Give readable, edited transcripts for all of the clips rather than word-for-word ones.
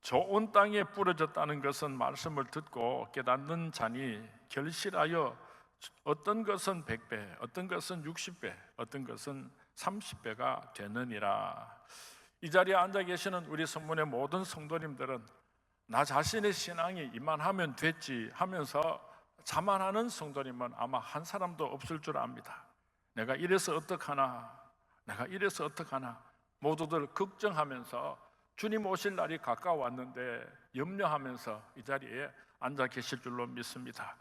좋은 땅에 뿌려졌다는 것은 말씀을 듣고 깨닫는 자니 결실하여 어떤 것은 100배, 어떤 것은 60배, 어떤 것은 30배가 되느니라. 이 자리에 앉아 계시는 우리 성문의 모든 성도님들은 나 자신의 신앙이 이만하면 됐지 하면서 자만하는 성도님은 아마 한 사람도 없을 줄 압니다. 내가 이래서 어떡하나, 내가 이래서 어떡하나, 모두들 걱정하면서 주님 오실 날이 가까웠는데 염려하면서 이 자리에 앉아 계실 줄로 믿습니다.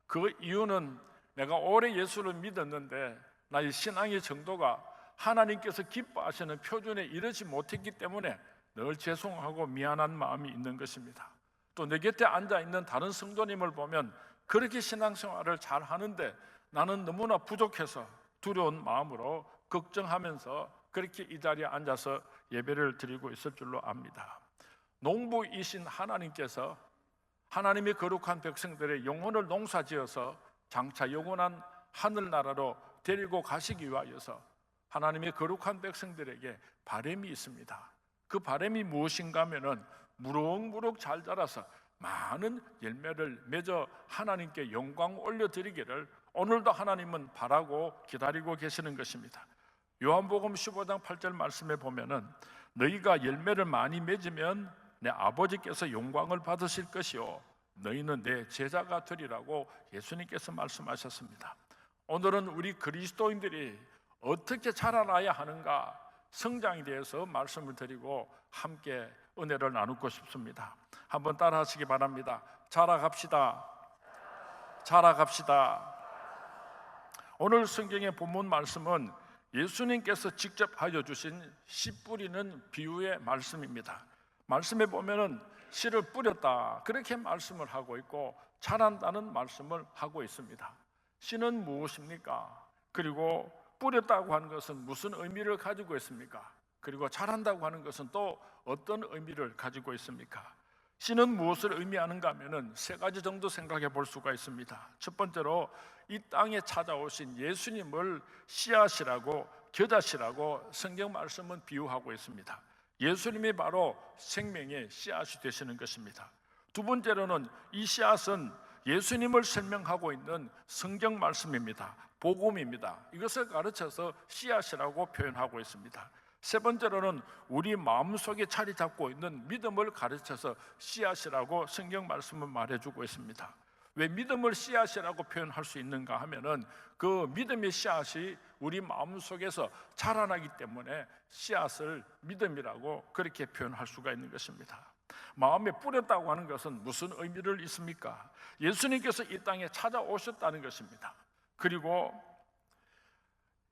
그 이유는 내가 오래 예수를 믿었는데 나의 신앙의 정도가 하나님께서 기뻐하시는 표준에 이르지 못했기 때문에 늘 죄송하고 미안한 마음이 있는 것입니다. 또 내 곁에 앉아있는 다른 성도님을 보면 그렇게 신앙생활을 잘 하는데 나는 너무나 부족해서 두려운 마음으로 걱정하면서 그렇게 이 자리에 앉아서 예배를 드리고 있을 줄로 압니다. 농부이신 하나님께서 하나님의 거룩한 백성들의 영혼을 농사지어서 장차 영원한 하늘나라로 데리고 가시기 위하여서 하나님의 거룩한 백성들에게 바람이 있습니다. 그 바람이 무엇인가 하면은 무럭무럭 잘 자라서 많은 열매를 맺어 하나님께 영광 올려드리기를 오늘도 하나님은 바라고 기다리고 계시는 것입니다. 요한복음 15장 8절 말씀에 보면은 너희가 열매를 많이 맺으면 내 아버지께서 영광을 받으실 것이요 너희는 내 제자가 되리라고 예수님께서 말씀하셨습니다. 오늘은 우리 그리스도인들이 어떻게 자라나야 하는가 성장에 대해서 말씀을 드리고 함께 은혜를 나누고 싶습니다. 한번 따라 하시기 바랍니다. 자라갑시다. 자라갑시다. 오늘 성경의 본문 말씀은 예수님께서 직접 알려주신 씨 뿌리는 비유의 말씀입니다. 말씀에 보면은 씨를 뿌렸다 그렇게 말씀을 하고 있고 자란다는 말씀을 하고 있습니다. 씨는 무엇입니까? 그리고 뿌렸다고 하는 것은 무슨 의미를 가지고 있습니까? 그리고 자란다고 하는 것은 또 어떤 의미를 가지고 있습니까? 씨는 무엇을 의미하는가 하면은 세 가지 정도 생각해 볼 수가 있습니다. 첫 번째로 이 땅에 찾아오신 예수님을 씨앗이라고 겨자씨라고 성경 말씀은 비유하고 있습니다. 예수님이 바로 생명의 씨앗이 되시는 것입니다. 두 번째로는 이 씨앗은 예수님을 설명하고 있는 성경 말씀입니다. 복음입니다. 이것을 가르쳐서 씨앗이라고 표현하고 있습니다. 세 번째로는 우리 마음속에 자리 잡고 있는 믿음을 가르쳐서 씨앗이라고 성경 말씀은 말해주고 있습니다. 왜 믿음을 씨앗이라고 표현할 수 있는가 하면은 그 믿음의 씨앗이 우리 마음속에서 자라나기 때문에 씨앗을 믿음이라고 그렇게 표현할 수가 있는 것입니다. 마음에 뿌렸다고 하는 것은 무슨 의미를 있습니까? 예수님께서 이 땅에 찾아오셨다는 것입니다. 그리고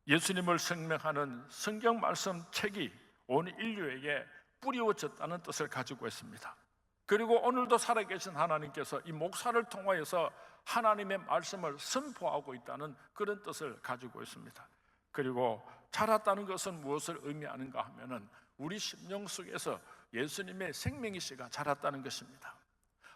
예수님을 설명하는 성경 말씀 책이 온 인류에게 뿌려졌다는 뜻을 가지고 있습니다. 그리고 오늘도 살아계신 하나님께서 이 목사를 통하여서 하나님의 말씀을 선포하고 있다는 그런 뜻을 가지고 있습니다. 그리고 자랐다는 것은 무엇을 의미하는가 하면은 우리 심령 속에서 예수님의 생명의 씨가 자랐다는 것입니다.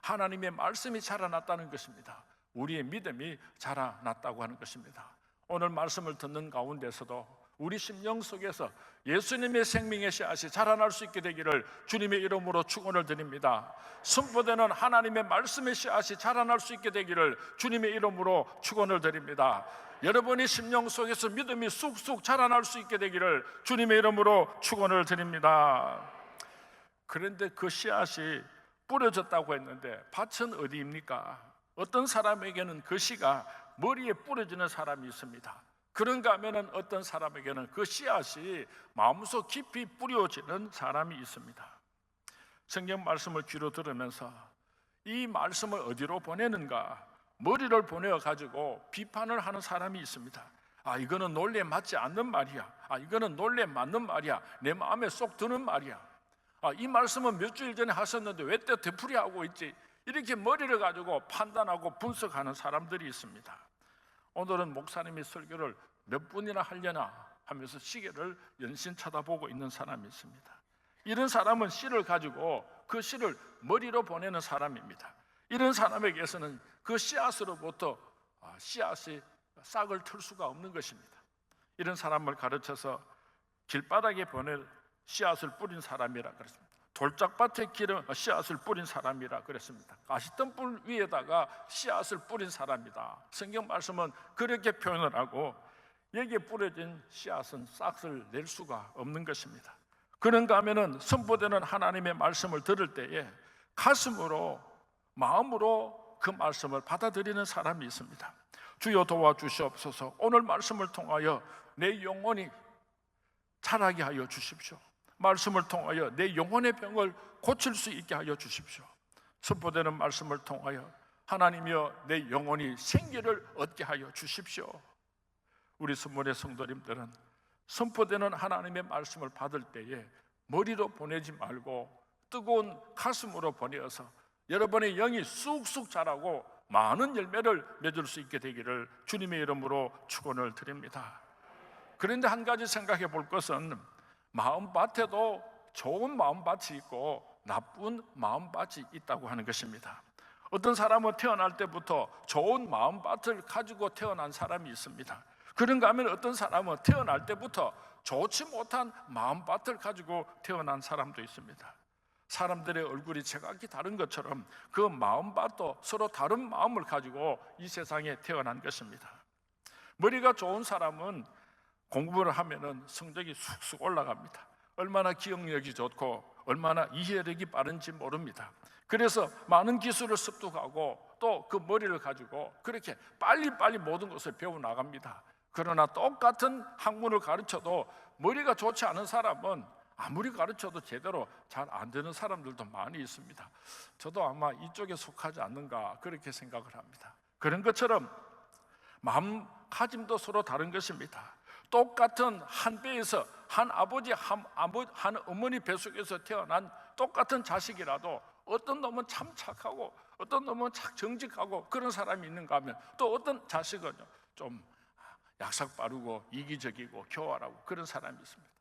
하나님의 말씀이 자라났다는 것입니다. 우리의 믿음이 자라났다고 하는 것입니다. 오늘 말씀을 듣는 가운데서도 우리 심령 속에서 예수님의 생명의 씨앗이 자라날 수 있게 되기를 주님의 이름으로 축원을 드립니다. 선포되는 하나님의 말씀의 씨앗이 자라날 수 있게 되기를 주님의 이름으로 축원을 드립니다. 여러분이 심령 속에서 믿음이 쑥쑥 자라날 수 있게 되기를 주님의 이름으로 축원을 드립니다. 그런데 그 씨앗이 뿌려졌다고 했는데 밭은 어디입니까? 어떤 사람에게는 그 씨가 머리에 뿌려지는 사람이 있습니다. 그런가 하면은 어떤 사람에게는 그 씨앗이 마음속 깊이 뿌려지는 사람이 있습니다. 성경 말씀을 귀로 들으면서 이 말씀을 어디로 보내는가? 머리를 보내어 가지고 비판을 하는 사람이 있습니다. 아, 이거는 논리에 맞지 않는 말이야. 아, 이거는 논리에 맞는 말이야. 내 마음에 쏙 드는 말이야. 아, 이 말씀은 몇 주일 전에 하셨는데 왜 또 되풀이하고 있지? 이렇게 머리를 가지고 판단하고 분석하는 사람들이 있습니다. 오늘은 목사님이 설교를 몇 분이나 하려나 하면서 시계를 연신 쳐다보고 있는 사람이 있습니다. 이런 사람은 씨를 가지고 그 씨를 머리로 보내는 사람입니다. 이런 사람에게서는 그 씨앗으로부터 씨앗이 싹을 틀 수가 없는 것입니다. 이런 사람을 가르쳐서 길바닥에 보낼 씨앗을 뿌린 사람이라 그랬습니다. 돌짝밭에 씨앗을 뿌린 사람이라 그랬습니다. 가시덤불 위에다가 씨앗을 뿌린 사람이다. 성경 말씀은 그렇게 표현을 하고, 여기에 뿌려진 씨앗은 싹을 낼 수가 없는 것입니다. 그런가 하면은 선포되는 하나님의 말씀을 들을 때에 가슴으로, 마음으로 그 말씀을 받아들이는 사람이 있습니다. 주여 도와주시옵소서. 오늘 말씀을 통하여 내 영혼이 자라게 하여 주십시오. 말씀을 통하여 내 영혼의 병을 고칠 수 있게 하여 주십시오. 선포되는 말씀을 통하여 하나님이여 내 영혼이 생기를 얻게 하여 주십시오. 우리 선물의 성도님들은 선포되는 하나님의 말씀을 받을 때에 머리로 보내지 말고 뜨거운 가슴으로 보내어서 여러분의 영이 쑥쑥 자라고 많은 열매를 맺을 수 있게 되기를 주님의 이름으로 축원을 드립니다. 그런데 한 가지 생각해 볼 것은, 마음밭에도 좋은 마음밭이 있고 나쁜 마음밭이 있다고 하는 것입니다. 어떤 사람은 태어날 때부터 좋은 마음밭을 가지고 태어난 사람이 있습니다. 그런가 하면 어떤 사람은 태어날 때부터 좋지 못한 마음밭을 가지고 태어난 사람도 있습니다. 사람들의 얼굴이 제각기 다른 것처럼 그 마음밭도 서로 다른 마음을 가지고 이 세상에 태어난 것입니다. 머리가 좋은 사람은 공부를 하면은 성적이 쑥쑥 올라갑니다. 얼마나 기억력이 좋고 얼마나 이해력이 빠른지 모릅니다. 그래서 많은 기술을 습득하고 또 그 머리를 가지고 그렇게 빨리빨리 모든 것을 배워나갑니다. 그러나 똑같은 학문을 가르쳐도 머리가 좋지 않은 사람은 아무리 가르쳐도 제대로 잘 안 되는 사람들도 많이 있습니다. 저도 아마 이쪽에 속하지 않는가 그렇게 생각을 합니다. 그런 것처럼 마음가짐도 서로 다른 것입니다. 똑같은 한 배에서 한 아버지 한 어머니 뱃속에서 태어난 똑같은 자식이라도 어떤 놈은 참 착하고 어떤 놈은 참 정직하고 그런 사람이 있는가 하면, 또 어떤 자식은 좀 약삭 빠르고 이기적이고 교활하고 그런 사람이 있습니다.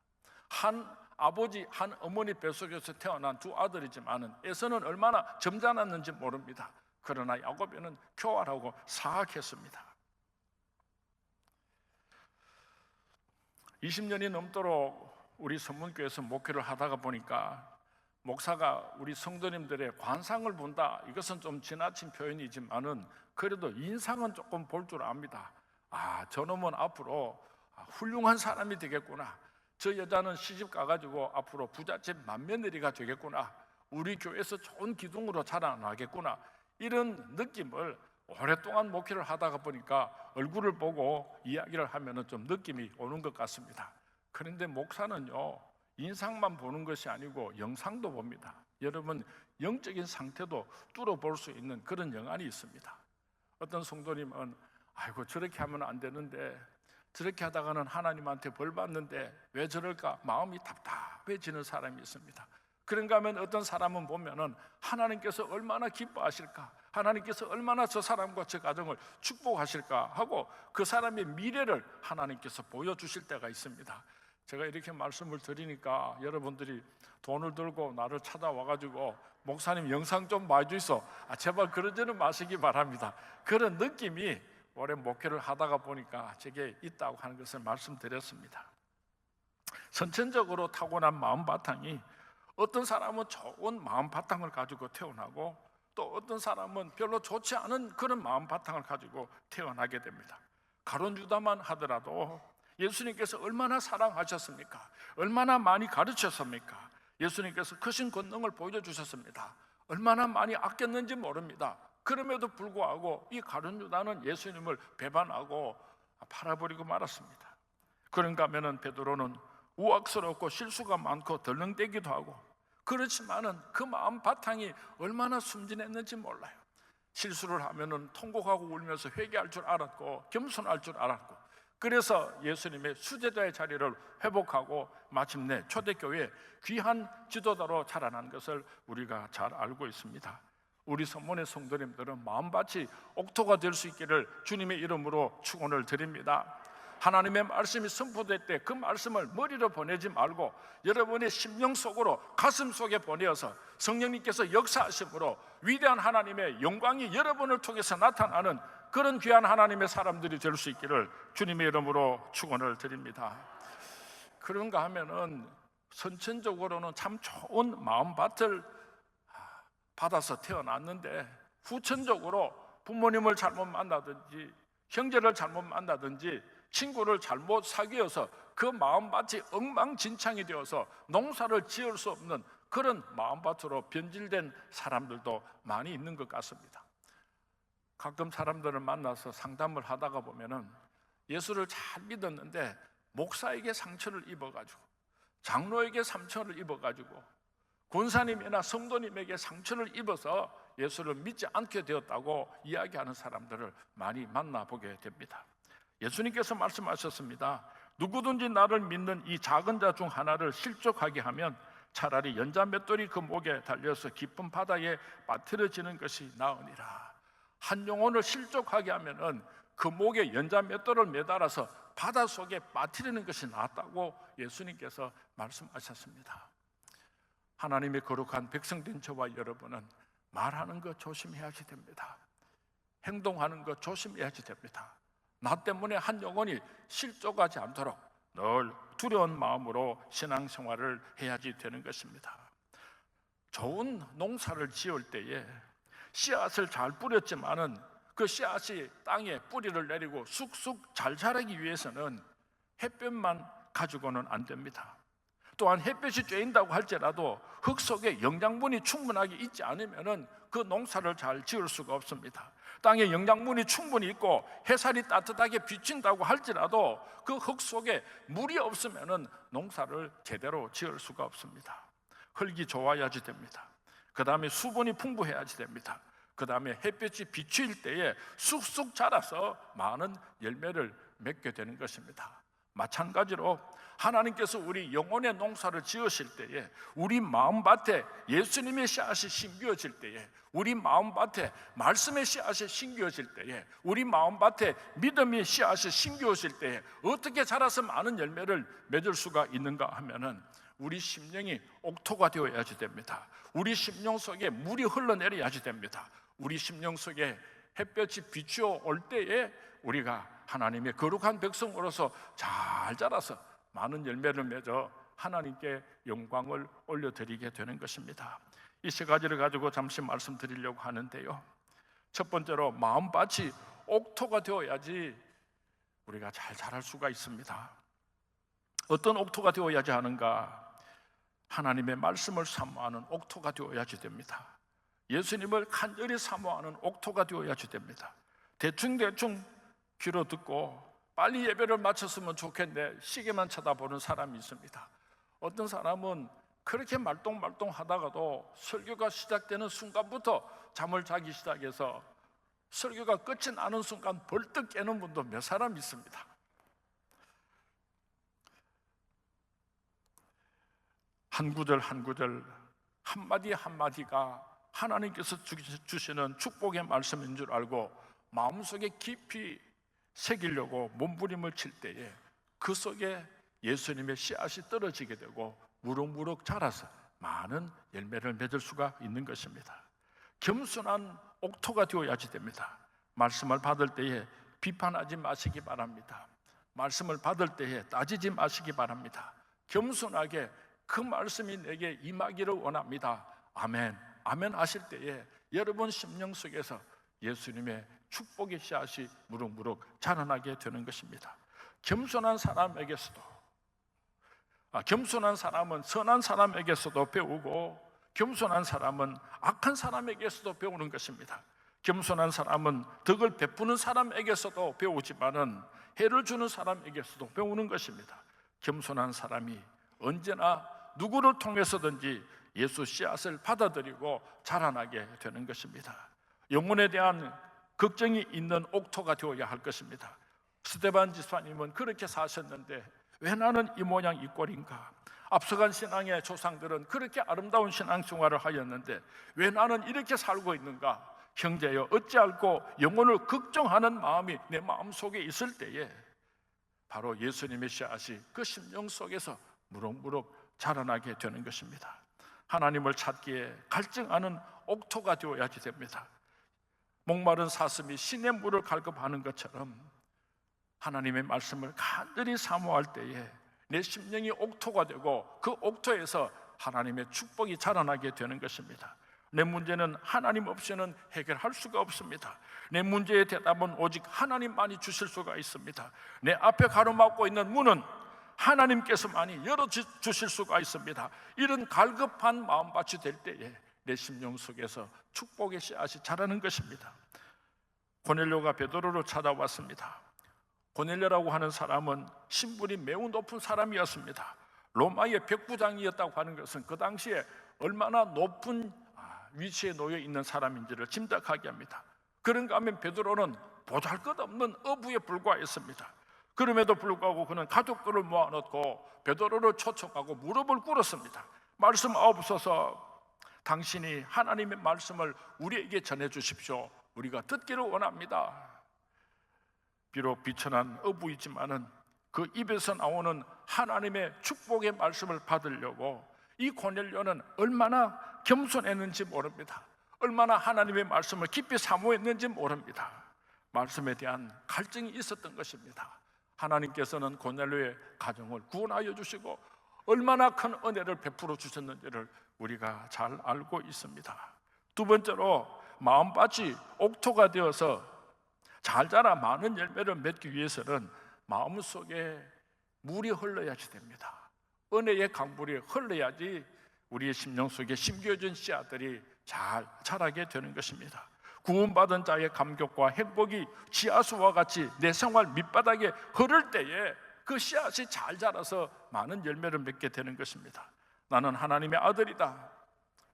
한 아버지 한 어머니 뱃속에서 태어난 두 아들이지만은 에서는 얼마나 점잖았는지 모릅니다. 그러나 야곱에는 교활하고 사악했습니다. 20년이 넘도록 우리 선문교회에서 목회를 하다가 보니까 목사가 우리 성도님들의 관상을 본다, 이것은 좀 지나친 표현이지만은 그래도 인상은 조금 볼 줄 압니다. 저놈은 앞으로 훌륭한 사람이 되겠구나, 저 여자는 시집 가가지고 앞으로 부잣집 맏며느리가 되겠구나, 우리 교회에서 좋은 기둥으로 자라나겠구나, 이런 느낌을 오랫동안 목회를 하다가 보니까 얼굴을 보고 이야기를 하면 좀 느낌이 오는 것 같습니다. 그런데 목사는요, 인상만 보는 것이 아니고 영상도 봅니다. 여러분, 영적인 상태도 뚫어볼 수 있는 그런 영안이 있습니다. 어떤 성도님은 아이고 저렇게 하면 안 되는데, 저렇게 하다가는 하나님한테 벌 받는데 왜 저럴까 마음이 답답해지는 사람이 있습니다. 그런가 하면 어떤 사람은 보면은 하나님께서 얼마나 기뻐하실까, 하나님께서 얼마나 저 사람과 저 가정을 축복하실까 하고 그 사람의 미래를 하나님께서 보여주실 때가 있습니다. 제가 이렇게 말씀을 드리니까 여러분들이 돈을 들고 나를 찾아와가지고 목사님 영상 좀 봐주이소, 제발 그러지는 마시기 바랍니다. 그런 느낌이 오래 목회를 하다가 보니까 제게 있다고 하는 것을 말씀드렸습니다. 선천적으로 타고난 마음 바탕이, 어떤 사람은 좋은 마음 바탕을 가지고 태어나고 또 어떤 사람은 별로 좋지 않은 그런 마음 바탕을 가지고 태어나게 됩니다. 가룟 유다만 하더라도 예수님께서 얼마나 사랑하셨습니까? 얼마나 많이 가르쳤습니까? 예수님께서 크신 권능을 보여주셨습니다. 얼마나 많이 아꼈는지 모릅니다. 그럼에도 불구하고 이 가룟 유다는 예수님을 배반하고 팔아버리고 말았습니다. 그런가 하면은 베드로는 우악스럽고 실수가 많고 덜렁대기도 하고, 그렇지만은 그 마음 바탕이 얼마나 순진했는지 몰라요. 실수를 하면은 통곡하고 울면서 회개할 줄 알았고 겸손할 줄 알았고, 그래서 예수님의 수제자의 자리를 회복하고 마침내 초대교회 귀한 지도자로 자라난 것을 우리가 잘 알고 있습니다. 우리 선문의 성도님들은 마음밭이 옥토가 될 수 있기를 주님의 이름으로 축원을 드립니다. 하나님의 말씀이 선포될 때 그 말씀을 머리로 보내지 말고 여러분의 심령 속으로, 가슴 속에 보내어서 성령님께서 역사하심으로 위대한 하나님의 영광이 여러분을 통해서 나타나는 그런 귀한 하나님의 사람들이 될 수 있기를 주님의 이름으로 축원을 드립니다. 그런가 하면은 선천적으로는 참 좋은 마음밭을 받아서 태어났는데 후천적으로 부모님을 잘못 만나든지 형제를 잘못 만나든지 친구를 잘못 사귀어서 그 마음밭이 엉망진창이 되어서 농사를 지을 수 없는 그런 마음밭으로 변질된 사람들도 많이 있는 것 같습니다. 가끔 사람들을 만나서 상담을 하다가 보면은 예수를 잘 믿었는데 목사에게 상처를 입어가지고 장로에게 상처를 입어가지고 권사님이나 성도님에게 상처를 입어서 예수를 믿지 않게 되었다고 이야기하는 사람들을 많이 만나보게 됩니다. 예수님께서 말씀하셨습니다. 누구든지 나를 믿는 이 작은 자 중 하나를 실족하게 하면 차라리 연자 맷돌이 그 목에 달려서 깊은 바다에 빠뜨려지는 것이 나으니라. 한 영혼을 실족하게 하면은 그 목에 연자 맷돌을 매달아서 바다 속에 빠뜨리는 것이 낫다고 예수님께서 말씀하셨습니다. 하나님의 거룩한 백성된 저와 여러분은 말하는 것 조심해야지 됩니다. 행동하는 것 조심해야지 됩니다. 나 때문에 한 영혼이 실족하지 않도록 늘 두려운 마음으로 신앙생활을 해야지 되는 것입니다. 좋은 농사를 지을 때에 씨앗을 잘 뿌렸지만은 그 씨앗이 땅에 뿌리를 내리고 쑥쑥 잘 자라기 위해서는 햇볕만 가지고는 안 됩니다. 또한 햇볕이 쬐인다고 할지라도 흙 속에 영양분이 충분하게 있지 않으면 그 농사를 잘 지을 수가 없습니다. 땅에 영양분이 충분히 있고 햇살이 따뜻하게 비친다고 할지라도 그 흙 속에 물이 없으면 농사를 제대로 지을 수가 없습니다. 흙이 좋아야지 됩니다. 그 다음에 수분이 풍부해야지 됩니다. 그 다음에 햇볕이 비칠 때에 쑥쑥 자라서 많은 열매를 맺게 되는 것입니다. 마찬가지로 하나님께서 우리 영혼의 농사를 지으실 때에 우리 마음밭에 예수님의 씨앗이 심겨질 때에 우리 마음밭에 말씀의 씨앗이 심겨질 때에 우리 마음밭에 믿음의 씨앗이 심겨질 때에 어떻게 자라서 많은 열매를 맺을 수가 있는가 하면은 우리 심령이 옥토가 되어야지 됩니다. 우리 심령 속에 물이 흘러내려야지 됩니다. 우리 심령 속에 햇볕이 비추어 올 때에 우리가 하나님의 거룩한 백성으로서 잘 자라서 많은 열매를 맺어 하나님께 영광을 올려드리게 되는 것입니다. 이 세 가지를 가지고 잠시 말씀드리려고 하는데요. 첫 번째로 마음밭이 옥토가 되어야지 우리가 잘 자랄 수가 있습니다. 어떤 옥토가 되어야지 하는가? 하나님의 말씀을 사모하는 옥토가 되어야지 됩니다. 예수님을 간절히 사모하는 옥토가 되어야지 됩니다. 대충 귀로 듣고 빨리 예배를 마쳤으면 좋겠는데 시계만 쳐다보는 사람이 있습니다. 어떤 사람은 그렇게 말똥말똥 하다가도 설교가 시작되는 순간부터 잠을 자기 시작해서 설교가 끝이 나는 순간 벌떡 깨는 분도 몇 사람 있습니다. 한 구절 한 구절 한마디 한마디가 하나님께서 주시는 축복의 말씀인 줄 알고 마음속에 깊이 새기려고 몸부림을 칠 때에 그 속에 예수님의 씨앗이 떨어지게 되고 무럭무럭 자라서 많은 열매를 맺을 수가 있는 것입니다. 겸손한 옥토가 되어야지 됩니다. 말씀을 받을 때에 비판하지 마시기 바랍니다. 말씀을 받을 때에 따지지 마시기 바랍니다. 겸손하게 그 말씀이 내게 임하기를 원합니다. 아멘, 아멘 하실 때에 여러분 심령 속에서 예수님의 축복의 씨앗이 무럭무럭 자라나게 되는 것입니다. 겸손한 사람에게서도 겸손한 사람은 선한 사람에게서도 배우고 겸손한 사람은 악한 사람에게서도 배우는 것입니다. 겸손한 사람은 덕을 베푸는 사람에게서도 배우지만은 해를 주는 사람에게서도 배우는 것입니다. 겸손한 사람이 언제나 누구를 통해서든지 예수 씨앗을 받아들이고 자라나게 되는 것입니다. 영혼에 대한 걱정이 있는 옥토가 되어야 할 것입니다. 스데반 지사님은 그렇게 사셨는데 왜 나는 이 모양 이 꼴인가? 앞서간 신앙의 조상들은 그렇게 아름다운 신앙생활을 하였는데 왜 나는 이렇게 살고 있는가? 형제여 어찌할꼬 영혼을 걱정하는 마음이 내 마음속에 있을 때에 바로 예수님의 씨앗이 그 심령 속에서 무럭무럭 자라나게 되는 것입니다. 하나님을 찾기에 갈증하는 옥토가 되어야지 됩니다. 목마른 사슴이 신의 물을 갈급하는 것처럼 하나님의 말씀을 간절히 사모할 때에 내 심령이 옥토가 되고 그 옥토에서 하나님의 축복이 자라나게 되는 것입니다. 내 문제는 하나님 없이는 해결할 수가 없습니다. 내 문제의 대답은 오직 하나님만이 주실 수가 있습니다. 내 앞에 가로막고 있는 문은 하나님께서만이 열어주실 수가 있습니다. 이런 갈급한 마음밭이 될 때에 내 심령 속에서 축복의 씨앗이 자라는 것입니다. 고넬료가 베드로를 찾아왔습니다. 고넬료라고 하는 사람은 신분이 매우 높은 사람이었습니다. 로마의 백부장이었다고 하는 것은 그 당시에 얼마나 높은 위치에 놓여 있는 사람인지를 짐작하게 합니다. 그런가 하면 베드로는 보잘것없는 어부에 불과했습니다. 그럼에도 불구하고 그는 가족들을 모아놓고 베드로를 초청하고 무릎을 꿇었습니다. 말씀하옵소서, 당신이 하나님의 말씀을 우리에게 전해주십시오. 우리가 듣기를 원합니다. 비록 비천한 어부이지만은 그 입에서 나오는 하나님의 축복의 말씀을 받으려고 이 고넬료는 얼마나 겸손했는지 모릅니다. 얼마나 하나님의 말씀을 깊이 사모했는지 모릅니다. 말씀에 대한 갈증이 있었던 것입니다. 하나님께서는 고넬료의 가정을 구원하여 주시고 얼마나 큰 은혜를 베풀어 주셨는지를 우리가 잘 알고 있습니다. 두 번째로, 마음밭이 옥토가 되어서 잘 자라 많은 열매를 맺기 위해서는 마음속에 물이 흘러야지 됩니다. 은혜의 강물이 흘러야지 우리의 심령 속에 심겨진 씨앗들이 잘 자라게 되는 것입니다. 구원받은 자의 감격과 행복이 지하수와 같이 내 생활 밑바닥에 흐를 때에 그 씨앗이 잘 자라서 많은 열매를 맺게 되는 것입니다. 나는 하나님의 아들이다,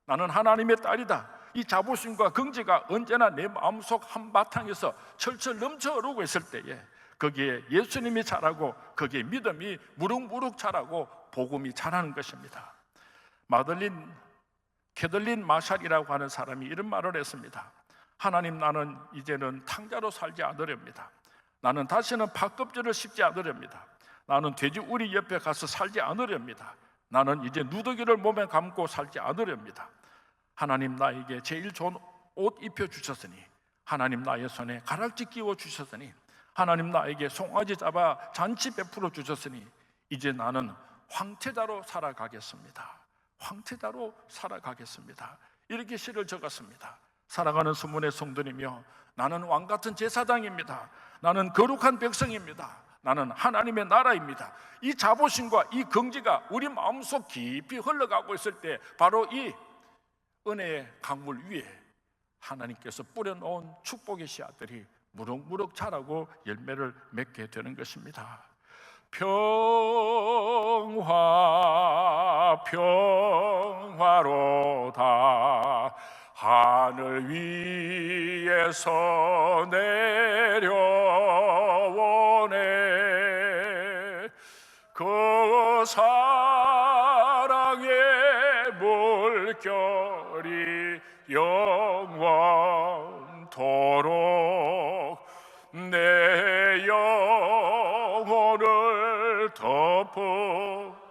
나는 하나님의 딸이다, 이 자부심과 긍지가 언제나 내 마음속 한바탕에서 철철 넘쳐 흐르고 있을 때에 거기에 예수님이 자라고 거기에 믿음이 무럭무럭 자라고 복음이 자라는 것입니다. 캐들린 마샬이라고 하는 사람이 이런 말을 했습니다. 하나님, 나는 이제는 탕자로 살지 않으렵니다. 나는 다시는 팥껍질을 씹지 않으렵니다. 나는 돼지우리 옆에 가서 살지 않으렵니다. 나는 이제 누더기를 몸에 감고 살지 않으렵니다. 하나님, 나에게 제일 좋은 옷 입혀주셨으니, 하나님 나의 손에 가락지 끼워 주셨으니, 하나님 나에게 송아지 잡아 잔치 베풀어 주셨으니 이제 나는 황태자로 살아가겠습니다. 황태자로 살아가겠습니다. 이렇게 시를 적었습니다. 살아가는 수문의 성도님이여, 나는 왕같은 제사장입니다. 나는 거룩한 백성입니다. 나는 하나님의 나라입니다. 이 자부심과 이 긍지가 우리 마음속 깊이 흘러가고 있을 때 바로 이 은혜의 강물 위에 하나님께서 뿌려놓은 축복의 씨앗들이 무럭무럭 자라고 열매를 맺게 되는 것입니다. 평화로다 하늘 위에서 내려오네. 그 사랑의 물결이 영원토록 내 영혼을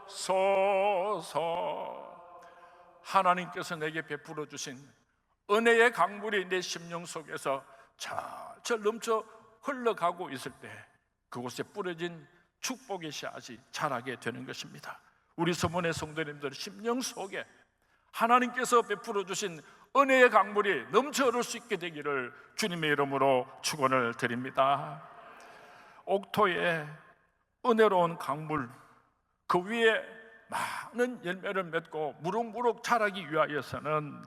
덮으소서. 하나님께서 내게 베풀어 주신 은혜의 강물이 내 심령 속에서 철철 넘쳐 흘러가고 있을 때 그곳에 뿌려진 축복의 씨앗이 자라게 되는 것입니다. 우리 서문의 성도님들 심령 속에 하나님께서 베풀어 주신 은혜의 강물이 넘쳐 흐를 수 있게 되기를 주님의 이름으로 축원을 드립니다. 옥토에 은혜로운 강물, 그 위에 많은 열매를 맺고 무럭무럭 자라기 위하여서는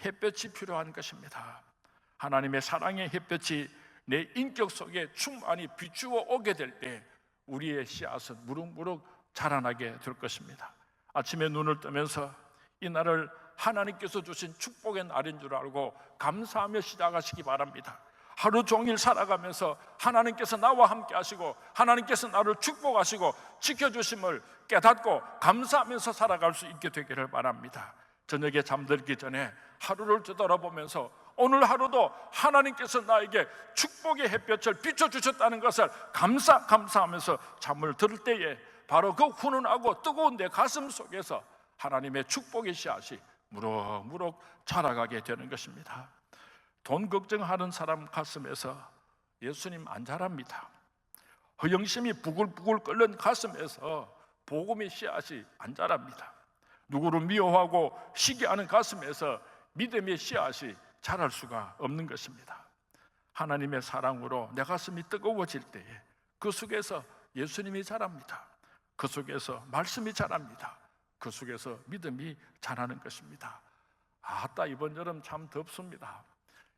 햇볕이 필요한 것입니다. 하나님의 사랑의 햇볕이 내 인격 속에 충만히 비추어 오게 될 때 우리의 씨앗은 무럭무럭 자라나게 될 것입니다. 아침에 눈을 뜨면서 이 날을 하나님께서 주신 축복의 날인 줄 알고 감사하며 시작하시기 바랍니다. 하루 종일 살아가면서 하나님께서 나와 함께 하시고 하나님께서 나를 축복하시고 지켜주심을 깨닫고 감사하면서 살아갈 수 있게 되기를 바랍니다. 저녁에 잠들기 전에 하루를 되돌아보면서 오늘 하루도 하나님께서 나에게 축복의 햇볕을 비춰주셨다는 것을 감사하면서 잠을 들 때에 바로 그 훈훈하고 뜨거운 내 가슴 속에서 하나님의 축복의 씨앗이 무럭무럭 자라가게 되는 것입니다. 돈 걱정하는 사람 가슴에서 예수님 안 자랍니다. 허영심이 부글부글 끓는 가슴에서 복음의 씨앗이 안 자랍니다. 누구를 미워하고 시기하는 가슴에서 믿음의 씨앗이 자랄 수가 없는 것입니다. 하나님의 사랑으로 내 가슴이 뜨거워질 때에 그 속에서 예수님이 자랍니다. 그 속에서 말씀이 자랍니다. 그 속에서 믿음이 자라는 것입니다. 아따, 이번 여름 참 덥습니다.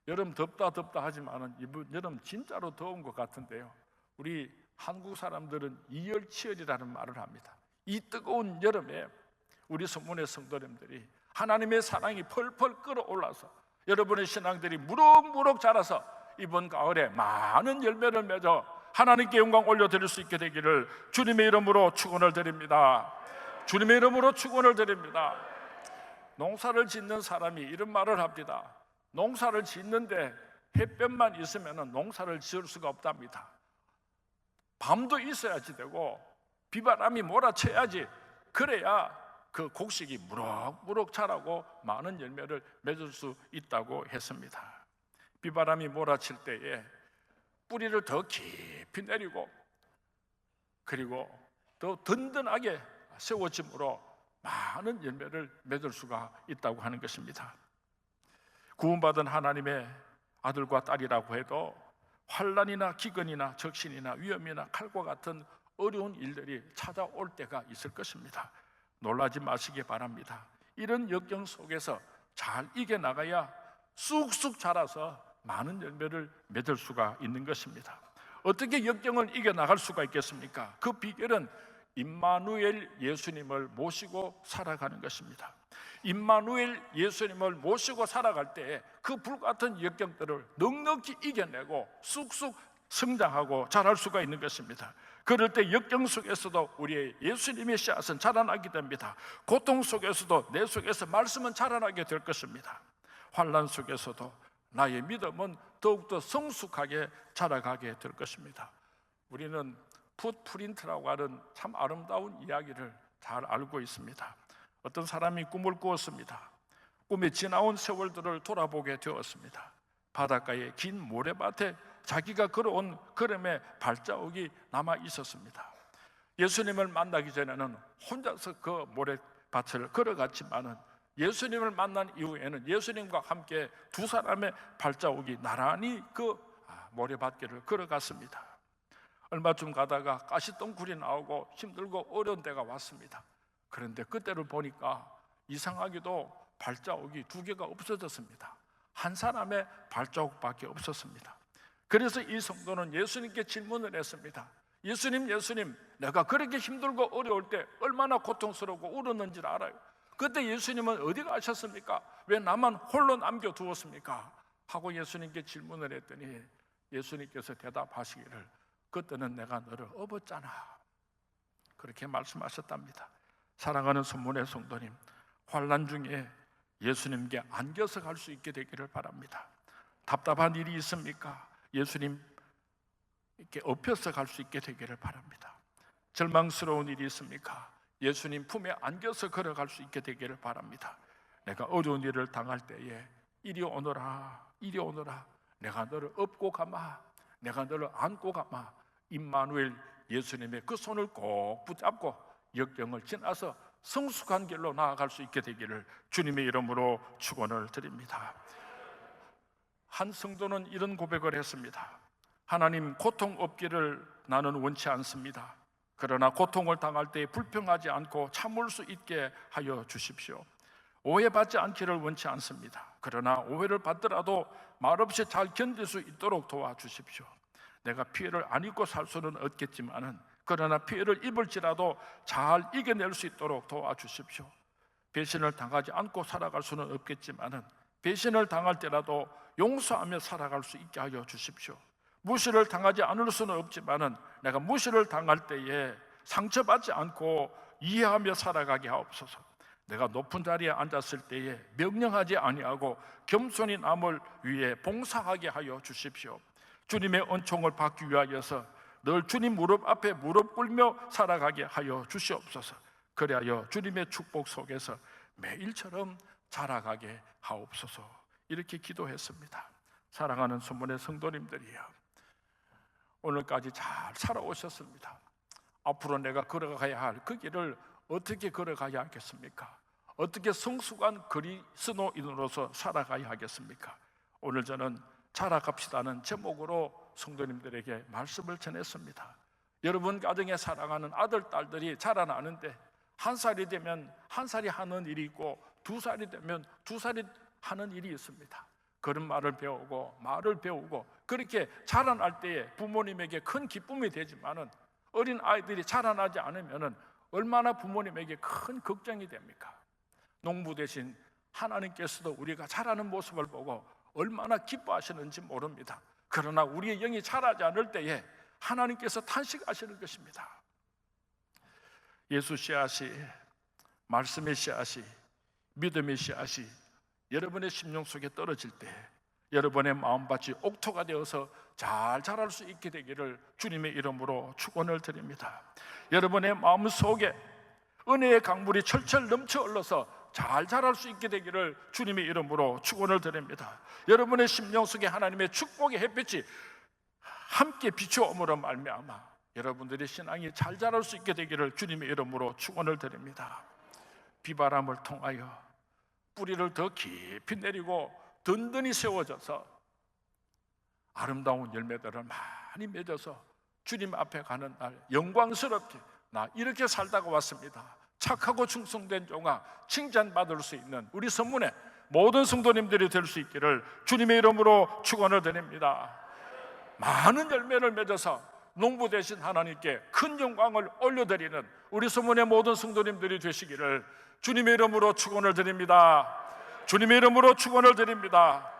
여름 덥다 하지만은 이번 여름 진짜로 더운 것 같은데요, 우리 한국 사람들은 이열치열이라는 말을 합니다. 이 뜨거운 여름에 우리 성문의 성도님들이 하나님의 사랑이 펄펄 끓어올라서 여러분의 신앙들이 무럭무럭 자라서 이번 가을에 많은 열매를 맺어 하나님께 영광 올려드릴 수 있게 되기를 주님의 이름으로 축원을 드립니다. 주님의 이름으로 축원을 드립니다. 농사를 짓는 사람이 이런 말을 합니다. 농사를 짓는데 햇볕만 있으면 농사를 지을 수가 없답니다. 밤도 있어야지 되고 비바람이 몰아쳐야지, 그래야 그 곡식이 무럭무럭 자라고 많은 열매를 맺을 수 있다고 했습니다. 비바람이 몰아칠 때에 뿌리를 더 깊이 내리고 그리고 더 든든하게 세워짐으로 많은 열매를 맺을 수가 있다고 하는 것입니다. 구원받은 하나님의 아들과 딸이라고 해도 환난이나 기근이나 적신이나 위험이나 칼과 같은 어려운 일들이 찾아올 때가 있을 것입니다. 놀라지 마시기 바랍니다. 이런 역경 속에서 잘 이겨나가야 쑥쑥 자라서 많은 열매를 맺을 수가 있는 것입니다. 어떻게 역경을 이겨나갈 수가 있겠습니까? 그 비결은 임마누엘 예수님을 모시고 살아가는 것입니다. 임마누엘 예수님을 모시고 살아갈 때 그 불같은 역경들을 넉넉히 이겨내고 쑥쑥 성장하고 자랄 수가 있는 것입니다. 그럴 때 역경 속에서도 우리의 예수님의 씨앗은 자라나게 됩니다. 고통 속에서도 내 속에서 말씀은 자라나게 될 것입니다. 환난 속에서도 나의 믿음은 더욱더 성숙하게 자라가게 될 것입니다. 우리는 풋프린트라고 하는 참 아름다운 이야기를 잘 알고 있습니다. 어떤 사람이 꿈을 꾸었습니다. 꿈에 지나온 세월들을 돌아보게 되었습니다. 바닷가의 긴 모래밭에 자기가 걸어온 걸음의 발자국이 남아 있었습니다. 예수님을 만나기 전에는 혼자서 그 모래밭을 걸어갔지만은 예수님을 만난 이후에는 예수님과 함께 두 사람의 발자국이 나란히 그 모래밭길을 걸어갔습니다. 얼마쯤 가다가 가시덩굴이 나오고 힘들고 어려운 때가 왔습니다. 그런데 그때를 보니까 이상하게도 발자국이 두 개가 없어졌습니다. 한 사람의 발자국밖에 없었습니다. 그래서 이 성도는 예수님께 질문을 했습니다. 예수님, 내가 그렇게 힘들고 어려울 때 얼마나 고통스럽고 울었는지를 알아요. 그때 예수님은 어디 가셨습니까? 왜 나만 홀로 남겨두었습니까? 하고 예수님께 질문을 했더니 예수님께서 대답하시기를, 그때는 내가 너를 업었잖아, 그렇게 말씀하셨답니다. 사랑하는 성문의 성도님, 환난 중에 예수님께 안겨서 갈 수 있게 되기를 바랍니다. 답답한 일이 있습니까? 예수님 이렇게 엎혀서 갈 수 있게 되기를 바랍니다. 절망스러운 일이 있습니까? 예수님 품에 안겨서 걸어갈 수 있게 되기를 바랍니다. 내가 어려운 일을 당할 때에 이리 오너라, 이리 오너라, 내가 너를 업고 가마, 내가 너를 안고 가마, 임마누엘 예수님의 그 손을 꼭 붙잡고 역경을 지나서 성숙한 길로 나아갈 수 있게 되기를 주님의 이름으로 축원을 드립니다. 한 성도는 이런 고백을 했습니다. 하나님, 고통 없기를 나는 원치 않습니다. 그러나 고통을 당할 때 불평하지 않고 참을 수 있게 하여 주십시오. 오해받지 않기를 원치 않습니다. 그러나 오해를 받더라도 말없이 잘 견딜 수 있도록 도와주십시오. 내가 피해를 안 입고 살 수는 없겠지만은, 그러나 피해를 입을지라도 잘 이겨낼 수 있도록 도와주십시오. 배신을 당하지 않고 살아갈 수는 없겠지만은 배신을 당할 때라도 용서하며 살아갈 수 있게 하여 주십시오. 무시를 당하지 않을 수는 없지만은 내가 무시를 당할 때에 상처받지 않고 이해하며 살아가게 하옵소서. 내가 높은 자리에 앉았을 때에 명령하지 아니하고 겸손히 남을 위해 봉사하게 하여 주십시오. 주님의 은총을 받기 위하여서 늘 주님 무릎 앞에 무릎 꿇며 살아가게 하여 주시옵소서. 그리하여 주님의 축복 속에서 매일처럼 자라가게 하옵소서. 이렇게 기도했습니다. 사랑하는 성문의 성도님들이여, 오늘까지 잘 살아오셨습니다. 앞으로 내가 걸어가야 할 그 길을 어떻게 걸어가야 하겠습니까? 어떻게 성숙한 그리스도인으로서 살아가야 하겠습니까? 오늘 저는 자라갑시다는 제목으로 성도님들에게 말씀을 전했습니다. 여러분 가정에 사랑하는 아들, 딸들이 자라나는데 1살이 되면 1살이 하는 일이 있고 2살이 되면 2살이 하는 일이 있습니다. 걸음마를 배우고 말을 배우고 그렇게 자라날 때에 부모님에게 큰 기쁨이 되지만은 어린 아이들이 자라나지 않으면은 얼마나 부모님에게 큰 걱정이 됩니까? 농부 대신 하나님께서도 우리가 자라는 모습을 보고 얼마나 기뻐하시는지 모릅니다. 그러나 우리의 영이 자라지 않을 때에 하나님께서 탄식하시는 것입니다. 예수 씨앗이, 말씀의 씨앗이, 믿음의 씨앗이 여러분의 심령 속에 떨어질 때 여러분의 마음밭이 옥토가 되어서 잘 자랄 수 있게 되기를 주님의 이름으로 축원을 드립니다. 여러분의 마음 속에 은혜의 강물이 철철 넘쳐 흘러서 잘 자랄 수 있게 되기를 주님의 이름으로 축원을 드립니다. 여러분의 심령 속에 하나님의 축복의 햇빛이 함께 비추어옴으로 말미암아 여러분들의 신앙이 잘 자랄 수 있게 되기를 주님의 이름으로 축원을 드립니다. 비바람을 통하여 뿌리를 더 깊이 내리고 든든히 세워져서 아름다운 열매들을 많이 맺어서 주님 앞에 가는 날 영광스럽게 나 이렇게 살다가 왔습니다. 착하고 충성된 종아 칭찬받을 수 있는 우리 선문의 모든 성도님들이 될 수 있기를 주님의 이름으로 축원을 드립니다. 많은 열매를 맺어서 농부 되신 하나님께 큰 영광을 올려드리는 우리 선문의 모든 성도님들이 되시기를 주님의 이름으로 축원을 드립니다. 주님의 이름으로 축원을 드립니다.